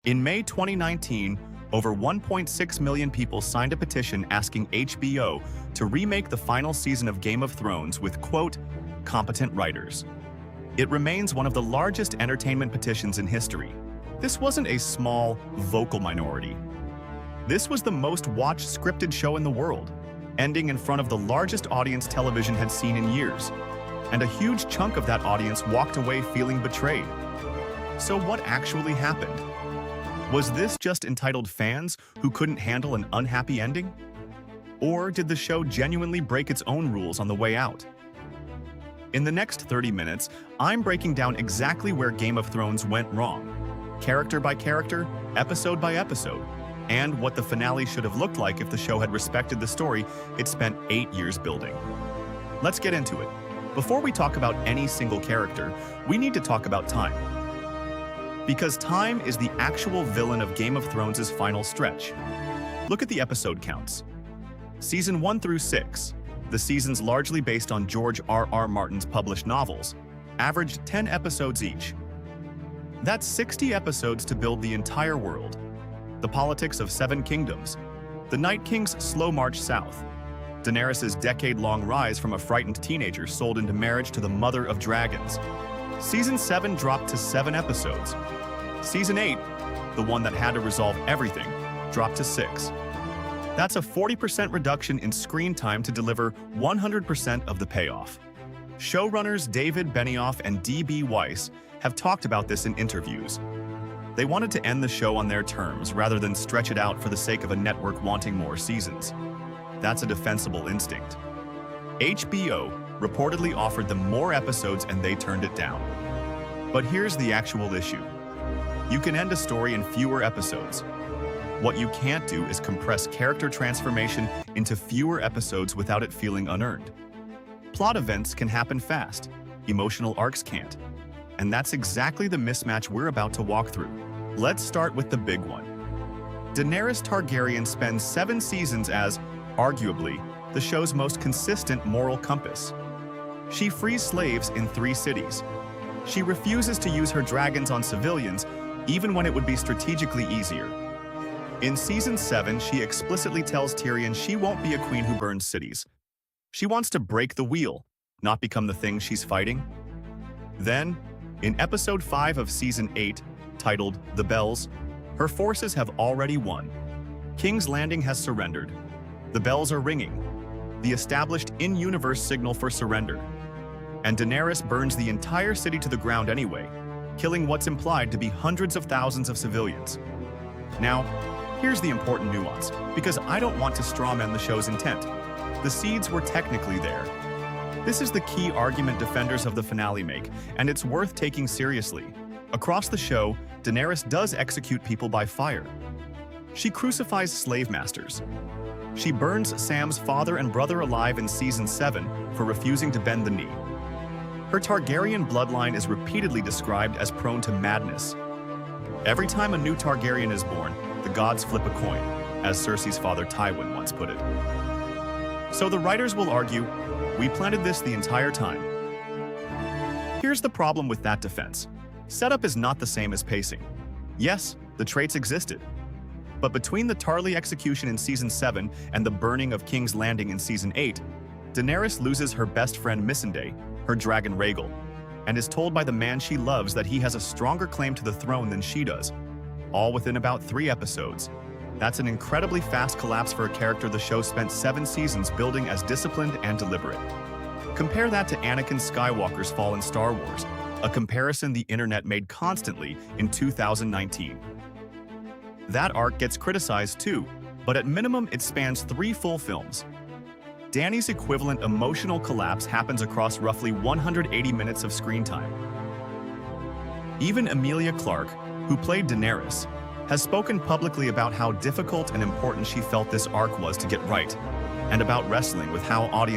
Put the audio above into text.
In May 2019, over 1.6 million people signed a petition asking HBO to remake the final season of Game of Thrones with, quote, competent writers. It remains one of the largest entertainment petitions in history. This wasn't a small, vocal minority. This was the most watched scripted show in the world, ending in front of the largest audience television had seen in years. And a huge chunk of that audience walked away feeling betrayed. So what actually happened? Was this just entitled fans who couldn't handle an unhappy ending? Or did the show genuinely break its own rules on the way out? In the next 30 minutes, I'm breaking down exactly where Game of Thrones went wrong, character by character, episode by episode, and what the finale should have looked like if the show had respected the story it spent 8 years building. Let's get into it. Before we talk about any single character, we need to talk about time. Because time is the actual villain of Game of Thrones' final stretch. Look at the episode counts. Season 1 through 6, the seasons largely based on George R.R. Martin's published novels, averaged 10 episodes each. That's 60 episodes to build the entire world. The politics of 7 kingdoms, the Night King's slow march south, Daenerys' decade-long rise from a frightened teenager sold into marriage to the mother of dragons. Season 7 dropped to 7 episodes. Season 8, the one that had to resolve everything, dropped to 6. That's a 40% reduction in screen time to deliver 100% of the payoff. Showrunners David Benioff and D.B. Weiss have talked about this in interviews. They wanted to end the show on their terms rather than stretch it out for the sake of a network wanting more seasons. That's a defensible instinct. HBO reportedly offered them more episodes and they turned it down. But here's the actual issue. You can end a story in fewer episodes. What you can't do is compress character transformation into fewer episodes without it feeling unearned. Plot events can happen fast, emotional arcs can't. And that's exactly the mismatch we're about to walk through. Let's start with the big one. Daenerys Targaryen spends 7 seasons as, arguably, the show's most consistent moral compass. She frees slaves in 3 cities. She refuses to use her dragons on civilians, even when it would be strategically easier. In Season 7, she explicitly tells Tyrion she won't be a queen who burns cities. She wants to break the wheel, not become the thing she's fighting. Then, in Episode 5 of Season 8, titled The Bells, her forces have already won. King's Landing has surrendered. The bells are ringing, the established in-universe signal for surrender. And Daenerys burns the entire city to the ground anyway, killing what's implied to be hundreds of thousands of civilians. Now, here's the important nuance, because I don't want to strawman the show's intent. The seeds were technically there. This is the key argument defenders of the finale make, and it's worth taking seriously. Across the show, Daenerys does execute people by fire. She crucifies slave masters. She burns Sam's father and brother alive in Season 7 for refusing to bend the knee. Her Targaryen bloodline is repeatedly described as prone to madness. Every time a new Targaryen is born, the gods flip a coin, as Cersei's father Tywin once put it. So the writers will argue, we planted this the entire time. Here's the problem with that defense. Setup is not the same as pacing. Yes, the traits existed. But between the Tarly execution in Season 7 and the burning of King's Landing in Season 8, Daenerys loses her best friend Missandei, her dragon Rhaegal, and is told by the man she loves that he has a stronger claim to the throne than she does, all within about 3 episodes. That's an incredibly fast collapse for a character the show spent 7 seasons building as disciplined and deliberate. Compare that to Anakin Skywalker's fall in Star Wars, a comparison the internet made constantly in 2019. That arc gets criticized too, but at minimum it spans 3 full films. Dany's equivalent emotional collapse happens across roughly 180 minutes of screen time. Even Emilia Clarke, who played Daenerys, has spoken publicly about how difficult and important she felt this arc was to get right, and about wrestling with how audiences